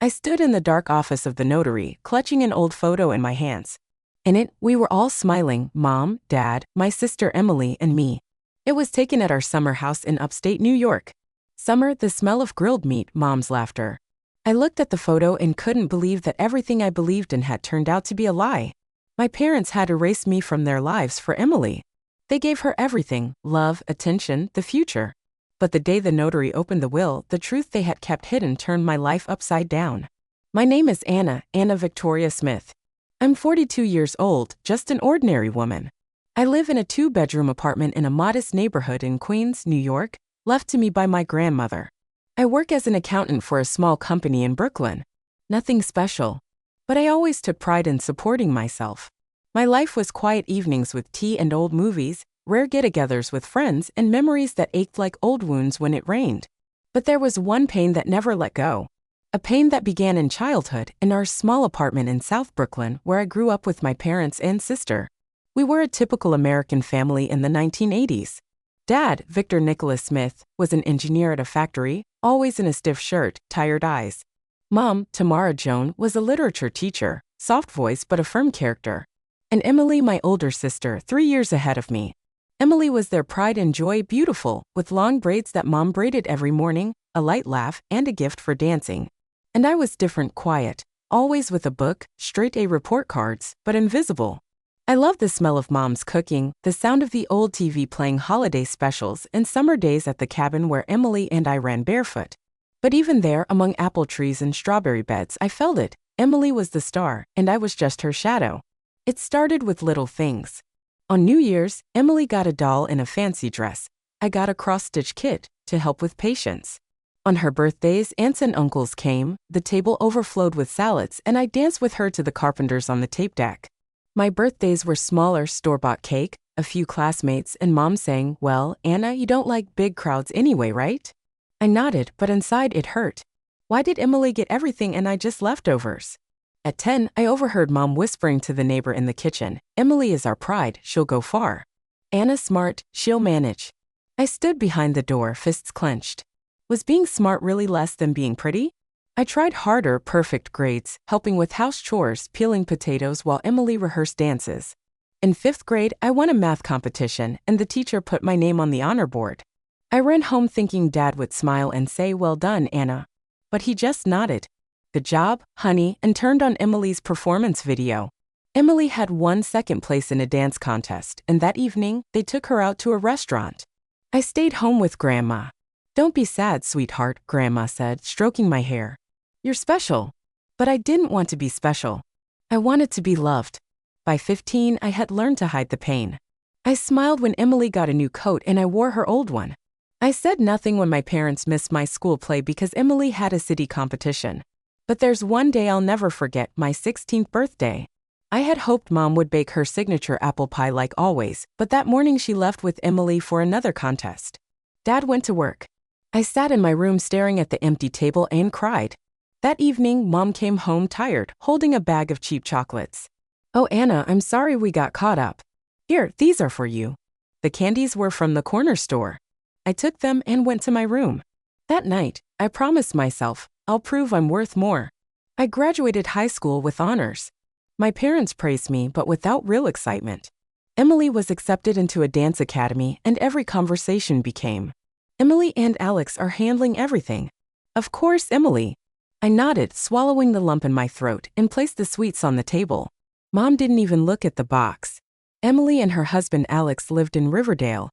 I stood in the dark office of the notary, clutching an old photo in my hands. In it, we were all smiling, Mom, Dad, my sister Emily, and me. It was taken at our summer house in upstate New York. Summer, the smell of grilled meat, Mom's laughter. I looked at the photo and couldn't believe that everything I believed in had turned out to be a lie. My parents had erased me from their lives for Emily. They gave her everything, love, attention, the future. But the day the notary opened the will, the truth they had kept hidden turned my life upside down. My name is Anna Victoria Smith. I'm 42 years old, just an ordinary woman. I live in a 2-bedroom apartment in a modest neighborhood in Queens, New York, left to me by my grandmother. I work as an accountant for a small company in Brooklyn. Nothing special. But I always took pride in supporting myself. My life was quiet evenings with tea and old movies, rare get-togethers with friends, and memories that ached like old wounds when it rained. But there was one pain that never let go. A pain that began in childhood, in our small apartment in South Brooklyn, where I grew up with my parents and sister. We were a typical American family in the 1980s. Dad, Victor Nicholas Smith, was an engineer at a factory, always in a stiff shirt, tired eyes. Mom, Tamara Joan, was a literature teacher, soft voice but a firm character. And Emily, my older sister, 3 years ahead of me. Emily was their pride and joy, beautiful, with long braids that Mom braided every morning, a light laugh, and a gift for dancing. And I was different, quiet, always with a book, straight A report cards, but invisible. I loved the smell of Mom's cooking, the sound of the old TV playing holiday specials, and summer days at the cabin where Emily and I ran barefoot. But even there, among apple trees and strawberry beds, I felt it. Emily was the star, and I was just her shadow. It started with little things. On New Year's, Emily got a doll in a fancy dress. I got a cross-stitch kit to help with patience. On her birthdays, aunts and uncles came, the table overflowed with salads, and I danced with her to the Carpenters on the tape deck. My birthdays were smaller, store-bought cake, a few classmates, and Mom saying, "Well, Anna, you don't like big crowds anyway, right?" I nodded, but inside it hurt. Why did Emily get everything and I just leftovers? At 10, I overheard Mom whispering to the neighbor in the kitchen, "Emily is our pride, she'll go far. Anna's smart, she'll manage." I stood behind the door, fists clenched. Was being smart really less than being pretty? I tried harder, perfect grades, helping with house chores, peeling potatoes while Emily rehearsed dances. In 5th grade, I won a math competition, and the teacher put my name on the honor board. I ran home thinking Dad would smile and say, "Well done, Anna." But he just nodded. "Good job, honey," and turned on Emily's performance video. Emily had won 2nd place in a dance contest, and that evening, they took her out to a restaurant. I stayed home with Grandma. "Don't be sad, sweetheart," Grandma said, stroking my hair. "You're special." But I didn't want to be special. I wanted to be loved. By 15, I had learned to hide the pain. I smiled when Emily got a new coat and I wore her old one. I said nothing when my parents missed my school play because Emily had a city competition. But there's one day I'll never forget, my 16th birthday. I had hoped Mom would bake her signature apple pie like always, but that morning she left with Emily for another contest. Dad went to work. I sat in my room staring at the empty table and cried. That evening, Mom came home tired, holding a bag of cheap chocolates. "Oh, Anna, I'm sorry we got caught up. Here, these are for you." The candies were from the corner store. I took them and went to my room. That night, I promised myself, I'll prove I'm worth more. I graduated high school with honors. My parents praised me, but without real excitement. Emily was accepted into a dance academy, and every conversation became, "Emily and Alex are handling everything." Of course, Emily. I nodded, swallowing the lump in my throat, and placed the sweets on the table. Mom didn't even look at the box. Emily and her husband Alex lived in Riverdale.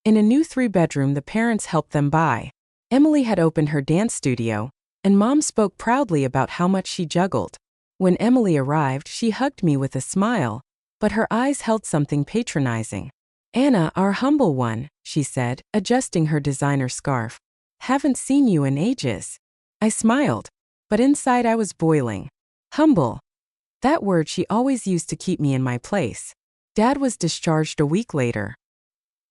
In a new 3-bedroom the parents helped them buy. Emily had opened her dance studio, and Mom spoke proudly about how much she juggled. When Emily arrived, she hugged me with a smile, but her eyes held something patronizing. "Anna, our humble one," she said, adjusting her designer scarf. "Haven't seen you in ages." I smiled, but inside I was boiling. Humble. That word she always used to keep me in my place. Dad was discharged a week later.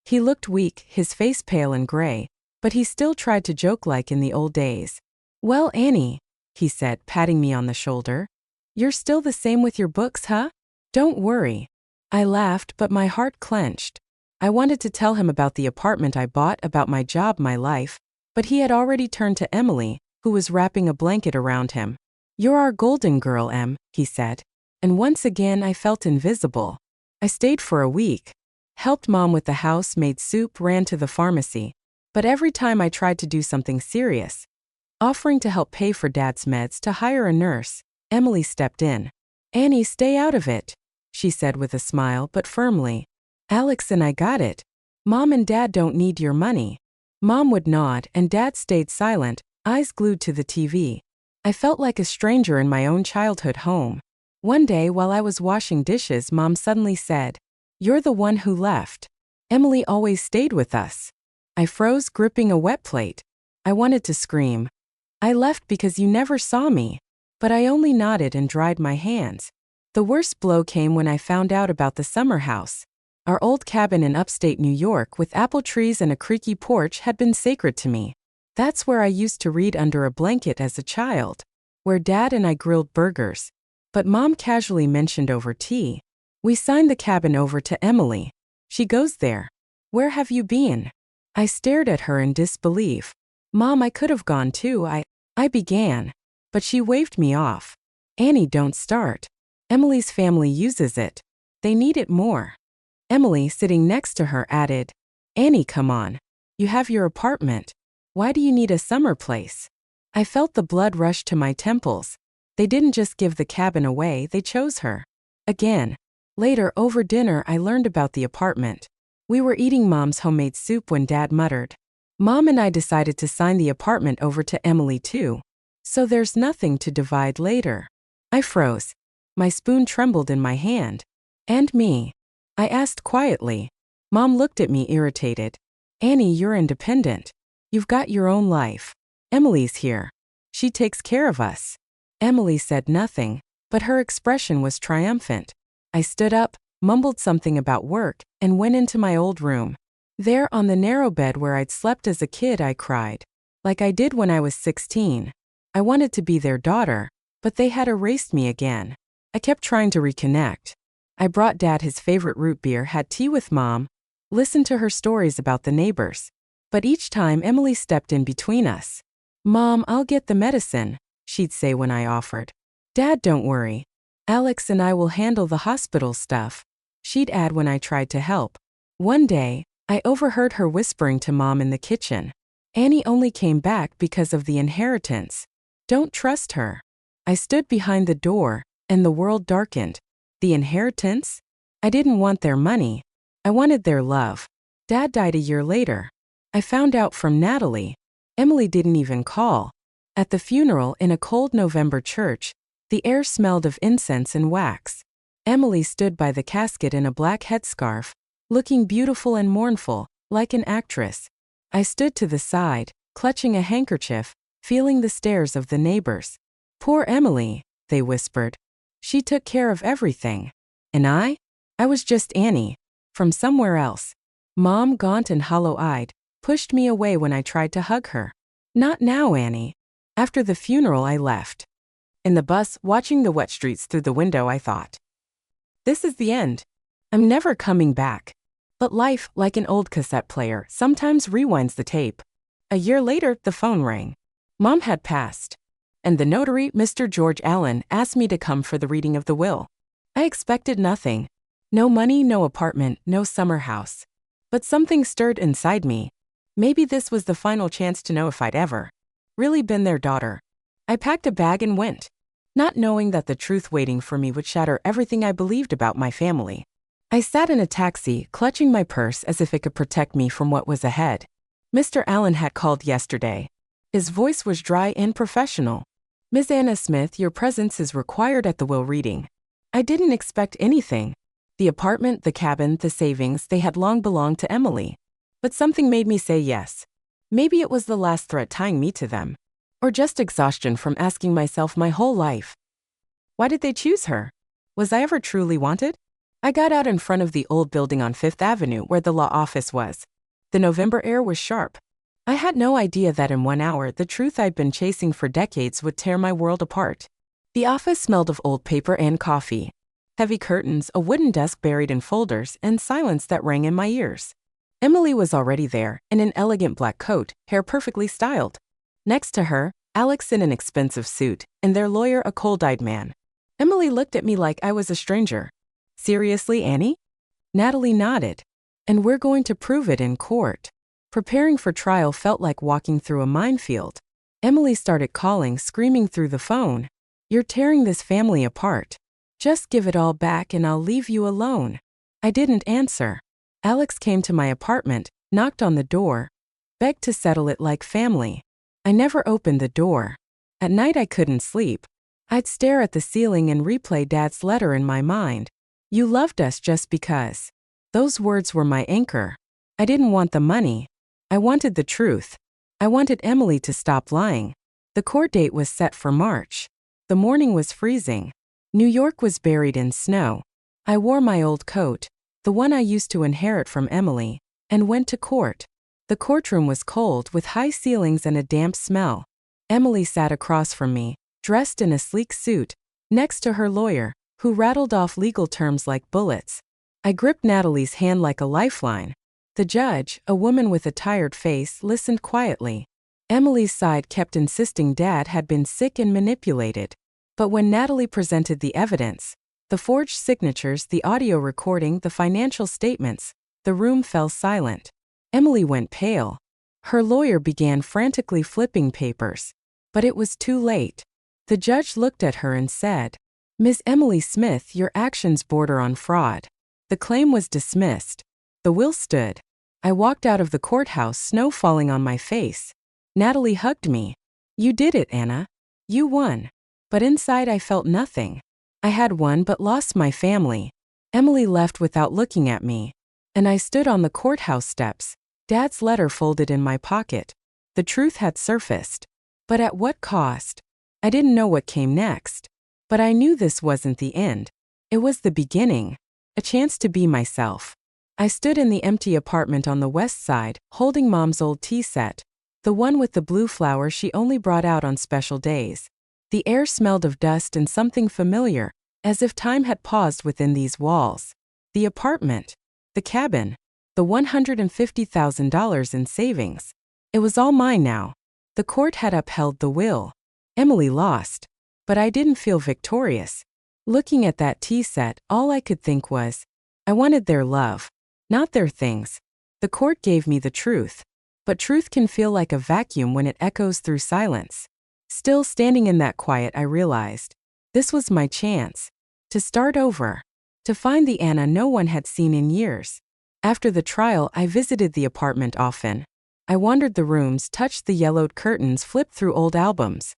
He looked weak, his face pale and gray, but he still tried to joke like in the old days. "Well, Annie," he said, patting me on the shoulder, "you're still the same with your books, huh? Don't worry." I laughed, but my heart clenched. I wanted to tell him about the apartment I bought, about my job, my life, but he had already turned to Emily, who was wrapping a blanket around him. "You're our golden girl, Em," he said. And once again I felt invisible. I stayed for a week. Helped Mom with the house, made soup, ran to the pharmacy. But every time I tried to do something serious, offering to help pay for Dad's meds, to hire a nurse, Emily stepped in. "Annie, stay out of it," she said with a smile but firmly. "Alex and I got it. Mom and Dad don't need your money." Mom would nod and Dad stayed silent, eyes glued to the TV. I felt like a stranger in my own childhood home. One day while I was washing dishes, Mom suddenly said, "You're the one who left. Emily always stayed with us." I froze, gripping a wet plate. I wanted to scream. "I left because you never saw me." But I only nodded and dried my hands. The worst blow came when I found out about the summer house. Our old cabin in upstate New York with apple trees and a creaky porch had been sacred to me. That's where I used to read under a blanket as a child, where Dad and I grilled burgers. But Mom casually mentioned over tea. "We signed the cabin over to Emily. She goes there. Where have you been?" I stared at her in disbelief. "Mom, I could have gone too, I began. But she waved me off. "Annie, don't start. Emily's family uses it. They need it more." Emily, sitting next to her, added, "Annie, come on. You have your apartment. Why do you need a summer place?" I felt the blood rush to my temples. They didn't just give the cabin away, they chose her. Again. Later, over dinner, I learned about the apartment. We were eating Mom's homemade soup when Dad muttered, "Mom and I decided to sign the apartment over to Emily too. So there's nothing to divide later." I froze. My spoon trembled in my hand. "And me?" I asked quietly. Mom looked at me irritated. "Annie, you're independent. You've got your own life. Emily's here. She takes care of us." Emily said nothing, but her expression was triumphant. I stood up, mumbled something about work, and went into my old room. There on the narrow bed where I'd slept as a kid, I cried. Like I did when I was 16. I wanted to be their daughter, but they had erased me again. I kept trying to reconnect. I brought Dad his favorite root beer, had tea with Mom, listened to her stories about the neighbors. But each time Emily stepped in between us. "Mom, I'll get the medicine," she'd say when I offered. "Dad, don't worry. Alex and I will handle the hospital stuff," she'd add when I tried to help. One day, I overheard her whispering to Mom in the kitchen. "Annie only came back because of the inheritance. Don't trust her." I stood behind the door, and the world darkened. The inheritance? I didn't want their money. I wanted their love. Dad died a year later. I found out from Natalie. Emily didn't even call. At the funeral in a cold November church, the air smelled of incense and wax. Emily stood by the casket in a black headscarf, looking beautiful and mournful, like an actress. I stood to the side, clutching a handkerchief, feeling the stares of the neighbors. "Poor Emily," they whispered. "She took care of everything. And I was just Annie, from somewhere else." Mom, gaunt and hollow-eyed, pushed me away when I tried to hug her. "Not now, Annie." After the funeral, I left. In the bus, watching the wet streets through the window, I thought, this is the end. I'm never coming back. But life, like an old cassette player, sometimes rewinds the tape. A year later, the phone rang. Mom had passed. And the notary, Mr. George Allen, asked me to come for the reading of the will. I expected nothing. No money, no apartment, no summer house. But something stirred inside me. Maybe this was the final chance to know if I'd ever really been their daughter. I packed a bag and went, not knowing that the truth waiting for me would shatter everything I believed about my family. I sat in a taxi, clutching my purse as if it could protect me from what was ahead. Mr. Allen had called yesterday. His voice was dry and professional. "Ms. Anna Smith, your presence is required at the will reading." I didn't expect anything. The apartment, the cabin, the savings, they had long belonged to Emily. But something made me say yes. Maybe it was the last thread tying me to them. Or just exhaustion from asking myself my whole life, why did they choose her? Was I ever truly wanted? I got out in front of the old building on 5th Avenue where the law office was. The November air was sharp. I had no idea that in 1 hour the truth I'd been chasing for decades would tear my world apart. The office smelled of old paper and coffee. Heavy curtains, a wooden desk buried in folders, and silence that rang in my ears. Emily was already there, in an elegant black coat, hair perfectly styled. Next to her, Alex in an expensive suit, and their lawyer a cold-eyed man. Emily looked at me like I was a stranger. Seriously, Annie? Natalie nodded. And we're going to prove it in court. Preparing for trial felt like walking through a minefield. Emily started calling, screaming through the phone. You're tearing this family apart. Just give it all back and I'll leave you alone. I didn't answer. Alex came to my apartment, knocked on the door, begged to settle it like family. I never opened the door. At night I couldn't sleep. I'd stare at the ceiling and replay Dad's letter in my mind. You loved us just because. Those words were my anchor. I didn't want the money. I wanted the truth. I wanted Emily to stop lying. The court date was set for March. The morning was freezing. New York was buried in snow. I wore my old coat, the one I used to inherit from Emily, and went to court. The courtroom was cold with high ceilings and a damp smell. Emily sat across from me, dressed in a sleek suit, next to her lawyer, who rattled off legal terms like bullets. I gripped Natalie's hand like a lifeline. The judge, a woman with a tired face, listened quietly. Emily's side kept insisting Dad had been sick and manipulated. But when Natalie presented the evidence, the forged signatures, the audio recording, the financial statements, the room fell silent. Emily went pale. Her lawyer began frantically flipping papers. But it was too late. The judge looked at her and said, Ms. Emily Smith, your actions border on fraud. The claim was dismissed. The will stood. I walked out of the courthouse, snow falling on my face. Natalie hugged me. You did it, Anna. You won. But inside I felt nothing. I had won but lost my family. Emily left without looking at me. And I stood on the courthouse steps, Dad's letter folded in my pocket. The truth had surfaced. But at what cost? I didn't know what came next. But I knew this wasn't the end. It was the beginning. A chance to be myself. I stood in the empty apartment on the west side, holding Mom's old tea set, the one with the blue flower she only brought out on special days. The air smelled of dust and something familiar, as if time had paused within these walls. The apartment. The cabin. The $150,000 in savings. It was all mine now. The court had upheld the will. Emily lost. But I didn't feel victorious. Looking at that tea set, all I could think was, I wanted their love, not their things. The court gave me the truth. But truth can feel like a vacuum when it echoes through silence. Still standing in that quiet, I realized, this was my chance. To start over. To find the Anna no one had seen in years. After the trial, I visited the apartment often. I wandered the rooms, touched the yellowed curtains, flipped through old albums.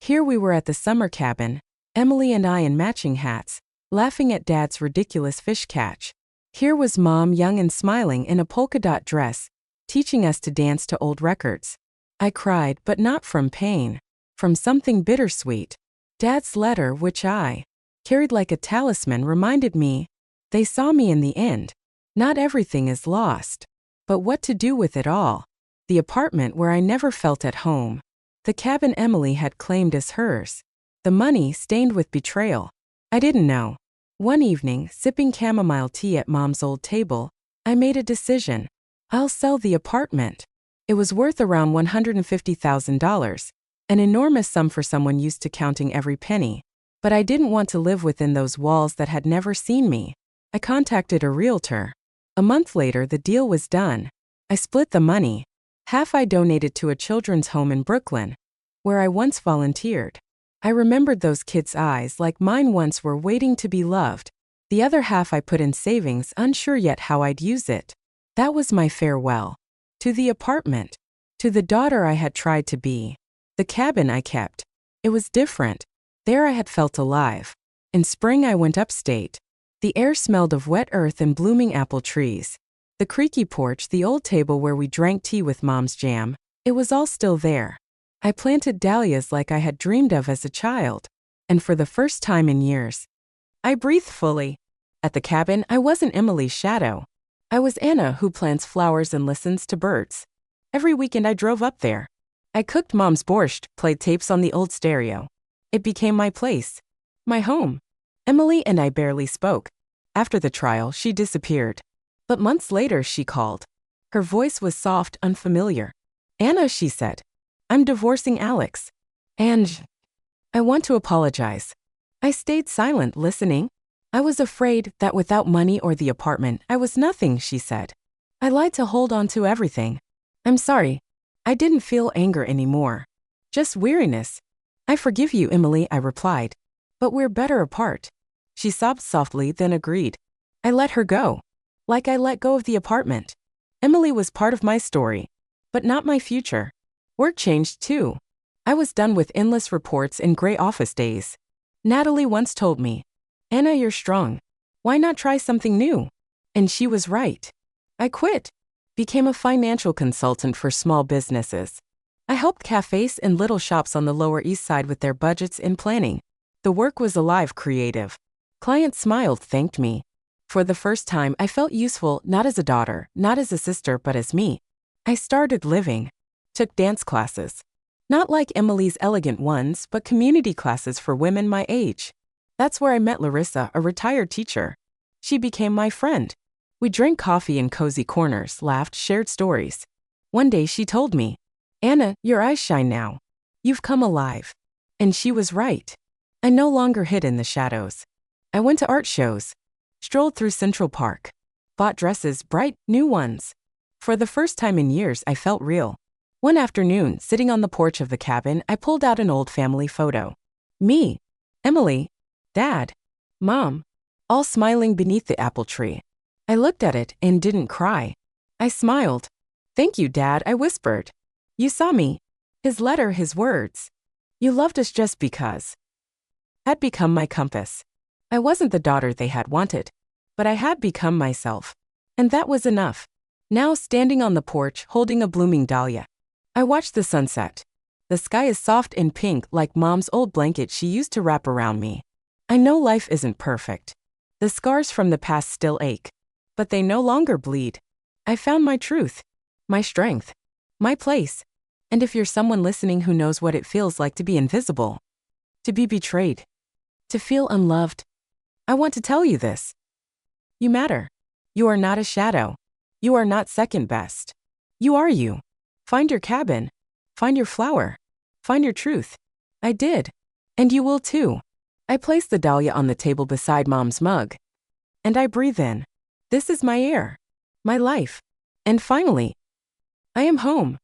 Here we were at the summer cabin, Emily and I in matching hats, laughing at Dad's ridiculous fish catch. Here was Mom, young and smiling in a polka dot dress, teaching us to dance to old records. I cried, but not from pain. From something bittersweet. Dad's letter, which I carried like a talisman, reminded me, they saw me in the end. Not everything is lost. But what to do with it all? The apartment where I never felt at home. The cabin Emily had claimed as hers. The money stained with betrayal. I didn't know. One evening, sipping chamomile tea at Mom's old table, I made a decision. I'll sell the apartment. It was worth around $150,000, an enormous sum for someone used to counting every penny. But I didn't want to live within those walls that had never seen me. I contacted a realtor. A month later, the deal was done. I split the money. Half I donated to a children's home in Brooklyn, where I once volunteered. I remembered those kids' eyes like mine once were, waiting to be loved. The other half I put in savings, unsure yet how I'd use it. That was my farewell. To the apartment. To the daughter I had tried to be. The cabin I kept. It was different. There I had felt alive. In spring I went upstate. The air smelled of wet earth and blooming apple trees. The creaky porch, the old table where we drank tea with Mom's jam, it was all still there. I planted dahlias like I had dreamed of as a child. And for the first time in years, I breathed fully. At the cabin, I wasn't Emily's shadow. I was Anna, who plants flowers and listens to birds. Every weekend I drove up there. I cooked Mom's borscht, played tapes on the old stereo. It became my place. My home. Emily and I barely spoke. After the trial, she disappeared. But months later, she called. Her voice was soft, unfamiliar. Anna, she said. I'm divorcing Alex. And I want to apologize. I stayed silent, listening. I was afraid that without money or the apartment, I was nothing, she said. I lied to hold on to everything. I'm sorry. I didn't feel anger anymore. Just weariness. I forgive you, Emily, I replied. But we're better apart. She sobbed softly, then agreed. I let her go. Like I let go of the apartment. Emily was part of my story, but not my future. Work changed too. I was done with endless reports and gray office days. Natalie once told me, Anna, you're strong. Why not try something new? And she was right. I quit. Became a financial consultant for small businesses. I helped cafes and little shops on the Lower East Side with their budgets and planning. The work was alive, creative. Clients smiled, thanked me. For the first time, I felt useful, not as a daughter, not as a sister, but as me. I started living. Took dance classes. Not like Emily's elegant ones, but community classes for women my age. That's where I met Larissa, a retired teacher. She became my friend. We drank coffee in cozy corners, laughed, shared stories. One day she told me, Anna, your eyes shine now. You've come alive. And she was right. I no longer hid in the shadows. I went to art shows. Strolled through Central Park. Bought dresses, bright, new ones. For the first time in years, I felt real. One afternoon, sitting on the porch of the cabin, I pulled out an old family photo. Me, Emily, Dad, Mom, all smiling beneath the apple tree. I looked at it and didn't cry. I smiled. Thank you, Dad, I whispered. You saw me. His letter, his words. You loved us just because. Had become my compass. I wasn't the daughter they had wanted, but I had become myself. And that was enough. Now standing on the porch, holding a blooming dahlia. I watched the sunset. The sky is soft and pink like Mom's old blanket she used to wrap around me. I know life isn't perfect. The scars from the past still ache. But they no longer bleed. I found my truth. My strength. My place. And if you're someone listening who knows what it feels like to be invisible, to be betrayed, to feel unloved, I want to tell you this. You matter. You are not a shadow. You are not second best. You are you. Find your cabin. Find your flower. Find your truth. I did. And you will too. I placed the dahlia on the table beside Mom's mug. And I breathe in. This is my air. My life. And finally, I am home.